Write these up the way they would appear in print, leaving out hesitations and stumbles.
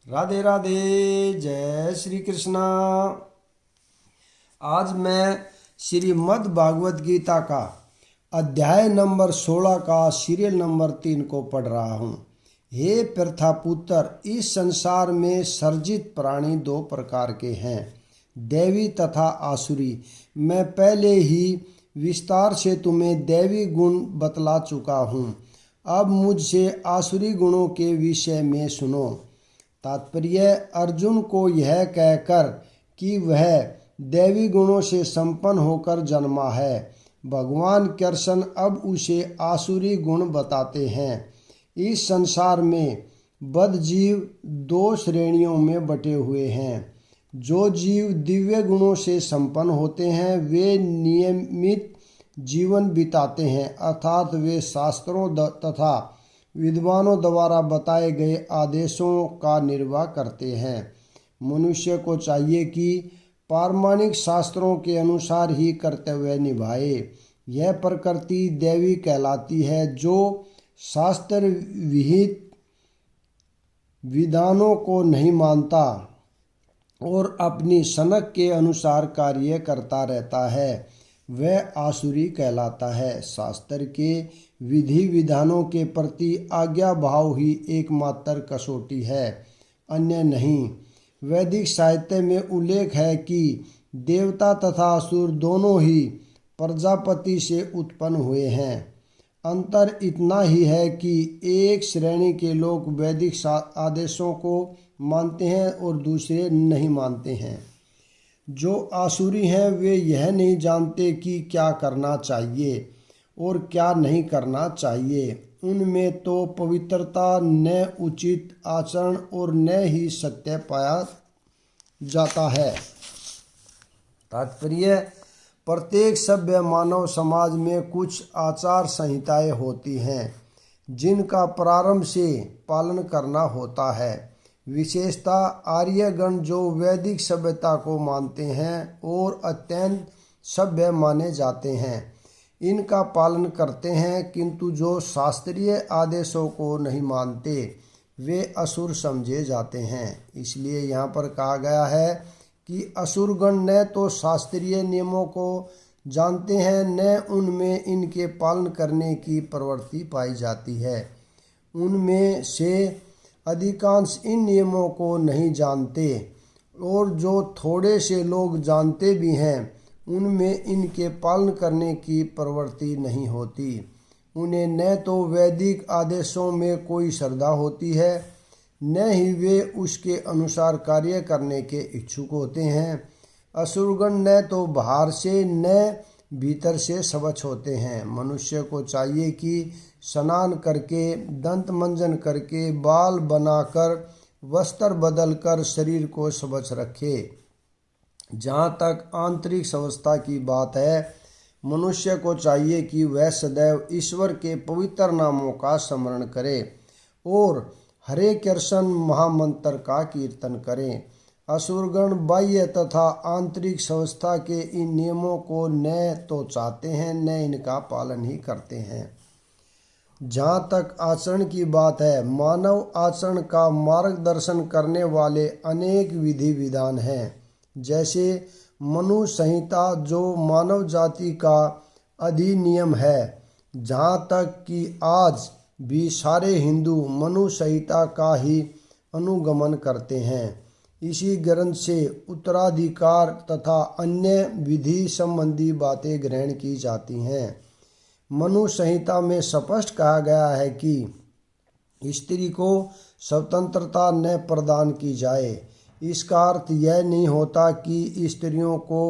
राधे राधे, जय श्री कृष्णा। आज मैं श्रीमद् भागवत गीता का अध्याय नंबर 16 का सीरियल नंबर 3 को पढ़ रहा हूँ। हे प्रथापुत्र, इस संसार में सर्जित प्राणी दो प्रकार के हैं, दैवी तथा आसुरी। मैं पहले ही विस्तार से तुम्हें दैवी गुण बतला चुका हूँ। अब मुझसे आसुरी गुणों के विषय में सुनो। तात्पर्य, अर्जुन को यह कहकर कि वह दैवी गुणों से संपन्न होकर जन्मा है, भगवान कृष्ण अब उसे आसुरी गुण बताते हैं। इस संसार में बद्ध जीव दो श्रेणियों में बटे हुए हैं। जो जीव दिव्य गुणों से संपन्न होते हैं वे नियमित जीवन बिताते हैं, अर्थात वे शास्त्रों तथा विद्वानों द्वारा बताए गए आदेशों का निर्वाह करते हैं। मनुष्य को चाहिए कि पारमाणिक शास्त्रों के अनुसार ही कर्तव्य निभाए। यह प्रकृति दैवी कहलाती है, जो शास्त्र विहित विधानों को नहीं मानता और अपनी सनक के अनुसार कार्य करता रहता है, वह आसुरी कहलाता है। शास्त्र के विधि विधानों के प्रति आज्ञा भाव ही एकमात्र कसौटी है, अन्य नहीं। वैदिक साहित्य में उल्लेख है कि देवता तथा असुर दोनों ही प्रजापति से उत्पन्न हुए हैं। अंतर इतना ही है कि एक श्रेणी के लोग वैदिक आदेशों को मानते हैं और दूसरे नहीं मानते हैं। जो आसुरी हैं वे यह नहीं जानते कि क्या करना चाहिए और क्या नहीं करना चाहिए। उनमें तो पवित्रता, न उचित आचरण और न ही सत्य पाया जाता है। तात्पर्य, प्रत्येक सभ्य मानव समाज में कुछ आचार संहिताएं होती हैं जिनका प्रारंभ से पालन करना होता है। विशेषता आर्यगण जो वैदिक सभ्यता को मानते हैं और अत्यंत सभ्य माने जाते हैं, इनका पालन करते हैं, किंतु जो शास्त्रीय आदेशों को नहीं मानते वे असुर समझे जाते हैं। इसलिए यहाँ पर कहा गया है कि असुरगण न तो शास्त्रीय नियमों को जानते हैं, न उनमें इनके पालन करने की प्रवृत्ति पाई जाती है। उनमें से अधिकांश इन नियमों को नहीं जानते और जो थोड़े से लोग जानते भी हैं उनमें इनके पालन करने की प्रवृत्ति नहीं होती। उन्हें न तो वैदिक आदेशों में कोई श्रद्धा होती है, न ही वे उसके अनुसार कार्य करने के इच्छुक होते हैं। असुरगण न तो बाहर से न भीतर से स्वच्छ होते हैं। मनुष्य को चाहिए कि स्नान करके, दंत मंजन करके, बाल बनाकर, वस्त्र बदलकर शरीर को स्वच्छ रखे। जहाँ तक आंतरिक अवस्था की बात है, मनुष्य को चाहिए कि वह सदैव ईश्वर के पवित्र नामों का स्मरण करे और हरे कृष्ण महामंत्र का कीर्तन करें। असुरगण बाह्य तथा आंतरिक अवस्था के इन नियमों को न तो चाहते हैं न इनका पालन ही करते हैं। जहाँ तक आचरण की बात है, मानव आचरण का मार्गदर्शन करने वाले अनेक विधि विधान हैं, जैसे मनु संहिता जो मानव जाति का अधिनियम है। जहाँ तक कि आज भी सारे हिंदू मनु संहिता का ही अनुगमन करते हैं। इसी ग्रंथ से उत्तराधिकार तथा अन्य विधि संबंधी बातें ग्रहण की जाती हैं। मनु संहिता में स्पष्ट कहा गया है कि स्त्री को स्वतंत्रता न प्रदान की जाए। इसका अर्थ यह नहीं होता कि स्त्रियों को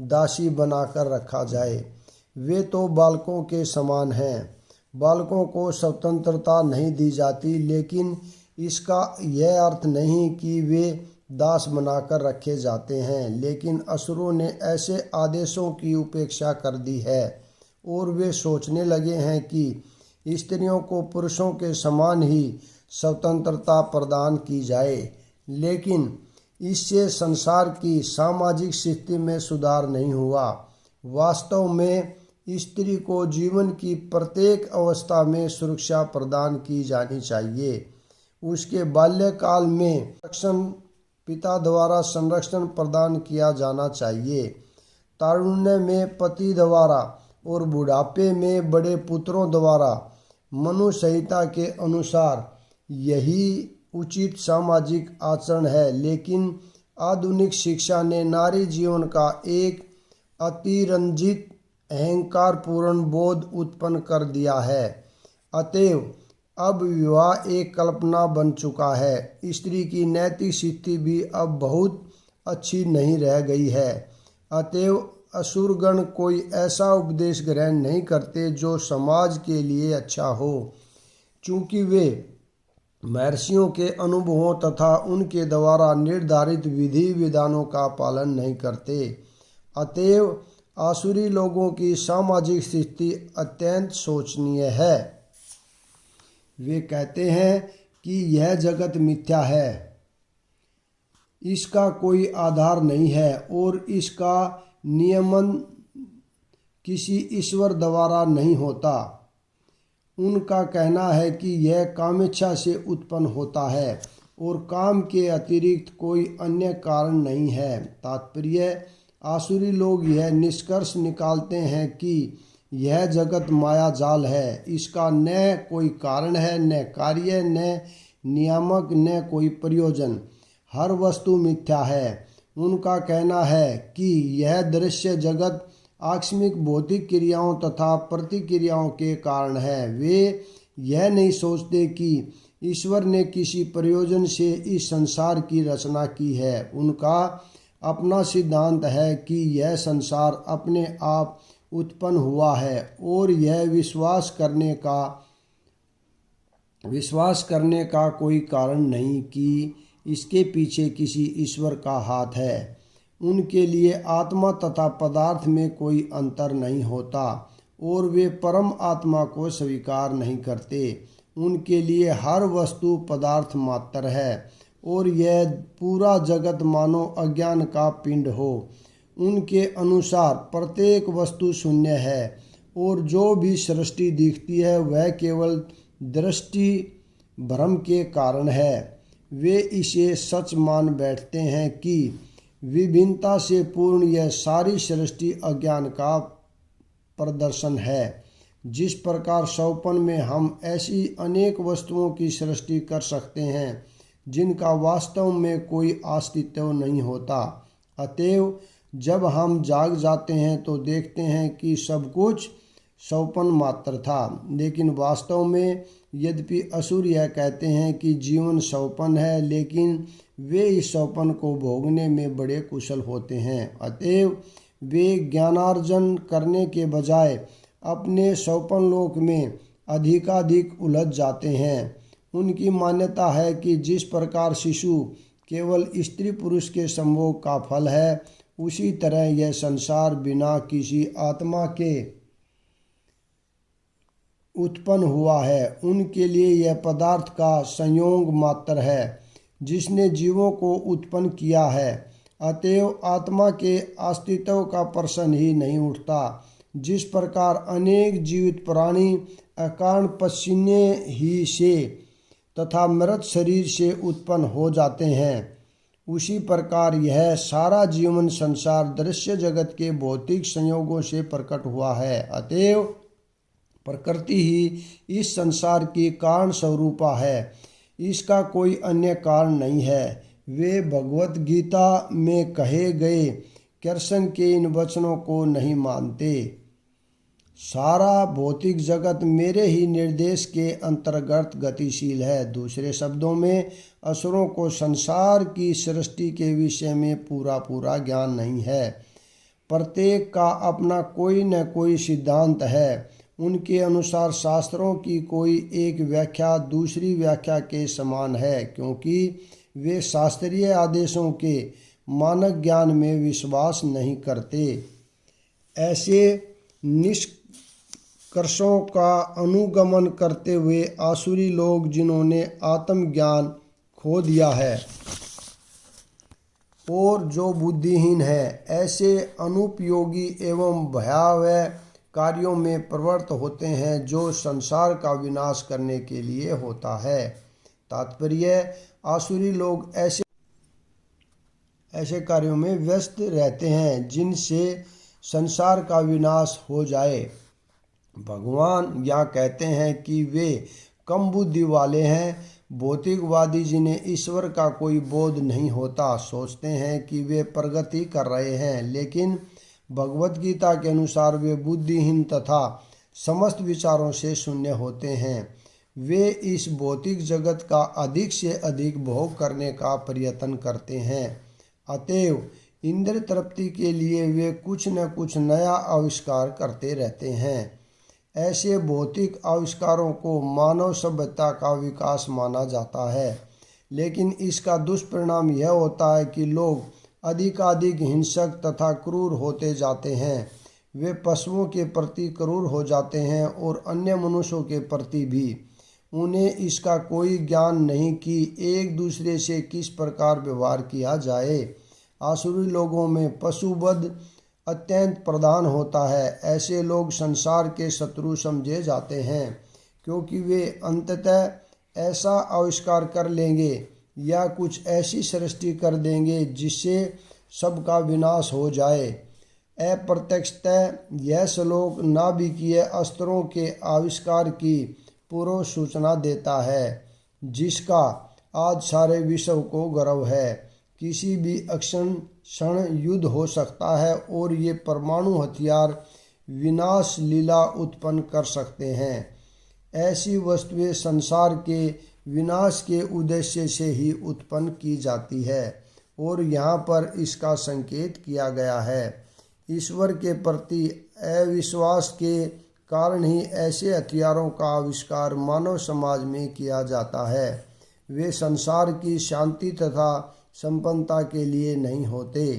दासी बनाकर रखा जाए। वे तो बालकों के समान हैं। बालकों को स्वतंत्रता नहीं दी जाती, लेकिन इसका यह अर्थ नहीं कि वे दास बनाकर रखे जाते हैं। लेकिन असुरों ने ऐसे आदेशों की उपेक्षा कर दी है और वे सोचने लगे हैं कि स्त्रियों को पुरुषों के समान ही स्वतंत्रता प्रदान की जाए। लेकिन इससे संसार की सामाजिक स्थिति में सुधार नहीं हुआ। वास्तव में स्त्री को जीवन की प्रत्येक अवस्था में सुरक्षा प्रदान की जानी चाहिए। उसके बाल्यकाल में पिता द्वारा संरक्षण प्रदान किया जाना चाहिए। तारुण्य में पति द्वारा और बुढ़ापे में बड़े पुत्रों द्वारा मनु संहिता के अनुसार यही उचित सामाजिक आचरण है। लेकिन आधुनिक शिक्षा ने नारी जीवन का एक अतिरंजित अहंकारपूर्ण बोध उत्पन्न कर दिया है। अतएव अब विवाह एक कल्पना बन चुका है। स्त्री की नैतिक स्थिति भी अब बहुत अच्छी नहीं रह गई है। अतएव असुरगण कोई ऐसा उपदेश ग्रहण नहीं करते जो समाज के लिए अच्छा हो, चूँकि वे महर्षियों के अनुभवों तथा उनके द्वारा निर्धारित विधि विधानों का पालन नहीं करते। अतएव आसुरी लोगों की सामाजिक स्थिति अत्यंत शोचनीय है। वे कहते हैं कि यह जगत मिथ्या है, इसका कोई आधार नहीं है और इसका नियमन किसी ईश्वर द्वारा नहीं होता। उनका कहना है कि यह कामेच्छा से उत्पन्न होता है और काम के अतिरिक्त कोई अन्य कारण नहीं है। तात्पर्य, आसुरी लोग यह निष्कर्ष निकालते हैं कि यह जगत माया जाल है, इसका न कोई कारण है, न कार्य, न नियामक, न कोई प्रयोजन, हर वस्तु मिथ्या है। उनका कहना है कि यह दृश्य जगत आकस्मिक भौतिक क्रियाओं तथा प्रतिक्रियाओं के कारण है। वे यह नहीं सोचते कि ईश्वर ने किसी प्रयोजन से इस संसार की रचना की है। उनका अपना सिद्धांत है कि यह संसार अपने आप उत्पन्न हुआ है और यह विश्वास करने का कोई कारण नहीं कि इसके पीछे किसी ईश्वर का हाथ है। उनके लिए आत्मा तथा पदार्थ में कोई अंतर नहीं होता और वे परम आत्मा को स्वीकार नहीं करते। उनके लिए हर वस्तु पदार्थ मात्र है और यह पूरा जगत मानो अज्ञान का पिंड हो। उनके अनुसार प्रत्येक वस्तु शून्य है और जो भी सृष्टि दिखती है वह केवल दृष्टि भ्रम के कारण है। वे इसे सच मान बैठते हैं कि विभिन्नता से पूर्ण यह सारी सृष्टि अज्ञान का प्रदर्शन है। जिस प्रकार स्वप्न में हम ऐसी अनेक वस्तुओं की सृष्टि कर सकते हैं जिनका वास्तव में कोई अस्तित्व नहीं होता। अतएव जब हम जाग जाते हैं तो देखते हैं कि सब कुछ स्वप्न मात्र था, लेकिन वास्तव में यद्यपि असुर यह कहते हैं कि जीवन स्वप्न है, लेकिन वे इस स्वप्न को भोगने में बड़े कुशल होते हैं। अतएव वे ज्ञानार्जन करने के बजाय अपने स्वप्न लोक में अधिकाधिक उलझ जाते हैं। उनकी मान्यता है कि जिस प्रकार शिशु केवल स्त्री पुरुष के संभोग का फल है, उसी तरह यह संसार बिना किसी आत्मा के उत्पन्न हुआ है। उनके लिए यह पदार्थ का संयोग मात्र है जिसने जीवों को उत्पन्न किया है। अतएव आत्मा के अस्तित्व का प्रश्न ही नहीं उठता। जिस प्रकार अनेक जीवित प्राणी अकारण पसीने ही से तथा मृत शरीर से उत्पन्न हो जाते हैं, उसी प्रकार यह सारा जीवन संसार दृश्य जगत के भौतिक संयोगों से प्रकट हुआ है। अतएव प्रकृति ही इस संसार की कारण स्वरूपा है, इसका कोई अन्य कारण नहीं है। वे भगवत गीता में कहे गए कृष्ण के इन वचनों को नहीं मानते। सारा भौतिक जगत मेरे ही निर्देश के अंतर्गत गतिशील है। दूसरे शब्दों में, असुरों को संसार की सृष्टि के विषय में पूरा ज्ञान नहीं है। प्रत्येक का अपना कोई न कोई सिद्धांत है। उनके अनुसार शास्त्रों की कोई एक व्याख्या दूसरी व्याख्या के समान है, क्योंकि वे शास्त्रीय आदेशों के मानक ज्ञान में विश्वास नहीं करते। ऐसे निष्कर्षों का अनुगमन करते हुए आसुरी लोग, जिन्होंने आत्मज्ञान खो दिया है और जो बुद्धिहीन है, ऐसे अनुपयोगी एवं भयावह कार्यों में प्रवृत्त होते हैं जो संसार का विनाश करने के लिए होता है। तात्पर्य, आसुरी लोग ऐसे कार्यों में व्यस्त रहते हैं जिनसे संसार का विनाश हो जाए। भगवान यह कहते हैं कि वे कम बुद्धि वाले हैं। भौतिकवादी जिन्हें ईश्वर का कोई बोध नहीं होता सोचते हैं कि वे प्रगति कर रहे हैं, लेकिन भगवत गीता के अनुसार वे बुद्धिहीन तथा समस्त विचारों से शून्य होते हैं। वे इस भौतिक जगत का अधिक से अधिक भोग करने का प्रयत्न करते हैं। अतएव इंद्रिय तृप्ति के लिए वे कुछ न कुछ नया आविष्कार करते रहते हैं। ऐसे भौतिक आविष्कारों को मानव सभ्यता का विकास माना जाता है, लेकिन इसका दुष्परिणाम यह होता है कि लोग अधिकाधिक हिंसक तथा क्रूर होते जाते हैं। वे पशुओं के प्रति क्रूर हो जाते हैं और अन्य मनुष्यों के प्रति भी। उन्हें इसका कोई ज्ञान नहीं कि एक दूसरे से किस प्रकार व्यवहार किया जाए। आसुरी लोगों में पशुवध अत्यंत प्रधान होता है। ऐसे लोग संसार के शत्रु समझे जाते हैं, क्योंकि वे अंततः ऐसा आविष्कार कर लेंगे या कुछ ऐसी सृष्टि कर देंगे जिससे सबका विनाश हो जाए। अप्रत्यक्षतः यह श्लोक नाभिकीय अस्त्रों के आविष्कार की पूर्व सूचना देता है, जिसका आज सारे विश्व को गर्व है। किसी भी क्षण युद्ध हो सकता है और ये परमाणु हथियार विनाश लीला उत्पन्न कर सकते हैं। ऐसी वस्तुएं संसार के विनाश के उद्देश्य से ही उत्पन्न की जाती है और यहाँ पर इसका संकेत किया गया है। ईश्वर के प्रति अविश्वास के कारण ही ऐसे हथियारों का आविष्कार मानव समाज में किया जाता है। वे संसार की शांति तथा संपन्नता के लिए नहीं होते।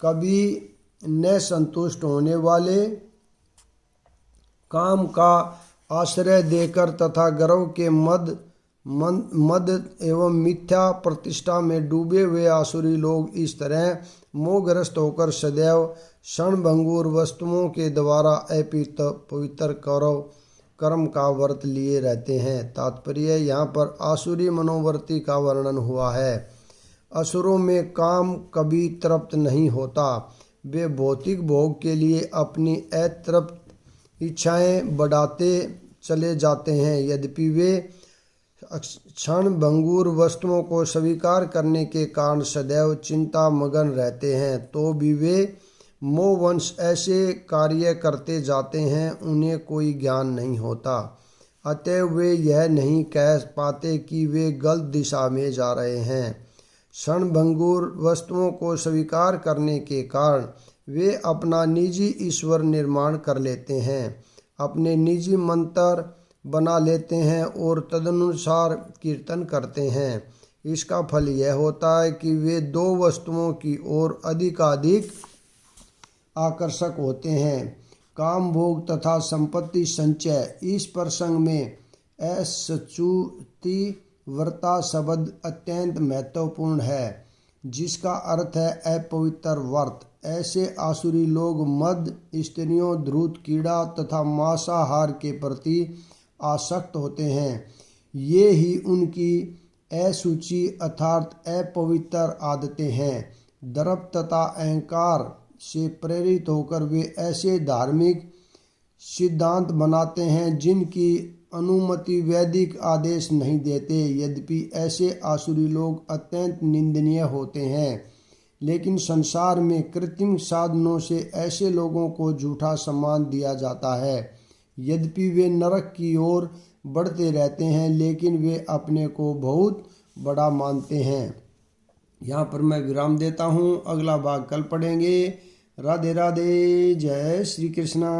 कभी न संतुष्ट होने वाले, काम का आश्रय देकर तथा गर्व के मद एवं मिथ्या प्रतिष्ठा में डूबे हुए आसुरी लोग इस तरह मोहग्रस्त होकर सदैव क्षणभंगुर वस्तुओं के द्वारा अपवित्र कर्म का व्रत लिए रहते हैं। तात्पर्य, यहाँ पर आसुरी मनोवृत्ति का वर्णन हुआ है। असुरों में काम कभी तृप्त नहीं होता। वे भौतिक भोग के लिए अपनी अतृप्त इच्छाएं बढ़ाते चले जाते हैं। यद्यपि वे क्षणभंगुर वस्तुओं को स्वीकार करने के कारण सदैव चिंता मगन रहते हैं, तो भी वे मोहवश ऐसे कार्य करते जाते हैं उन्हें कोई ज्ञान नहीं होता। अतएव वे यह नहीं कह पाते कि वे गलत दिशा में जा रहे हैं। क्षणभंगुर वस्तुओं को स्वीकार करने के कारण वे अपना निजी ईश्वर निर्माण कर लेते हैं, अपने निजी मंत्र बना लेते हैं और तदनुसार कीर्तन करते हैं। इसका फल यह होता है कि वे दो वस्तुओं की ओर अधिकाधिक आकर्षक होते हैं, काम भोग तथा संपत्ति संचय। इस प्रसंग में अशुचि व्रता शब्द अत्यंत महत्वपूर्ण है, जिसका अर्थ है अपवित्र व्रत। ऐसे आसुरी लोग मद, स्त्रियों, धूर्त, कीड़ा तथा मांसाहार के प्रति आसक्त होते हैं। ये ही उनकी अशुचि अर्थात अपवित्र आदतें हैं। दर्प तथा अहंकार से प्रेरित होकर वे ऐसे धार्मिक सिद्धांत बनाते हैं जिनकी अनुमति वैदिक आदेश नहीं देते। यद्यपि ऐसे आसुरी लोग अत्यंत निंदनीय होते हैं, लेकिन संसार में कृत्रिम साधनों से ऐसे लोगों को झूठा सम्मान दिया जाता है। यद्यपि वे नरक की ओर बढ़ते रहते हैं, लेकिन वे अपने को बहुत बड़ा मानते हैं। यहाँ पर मैं विराम देता हूँ। अगला भाग कल पढ़ेंगे। राधे राधे। जय श्री कृष्णा।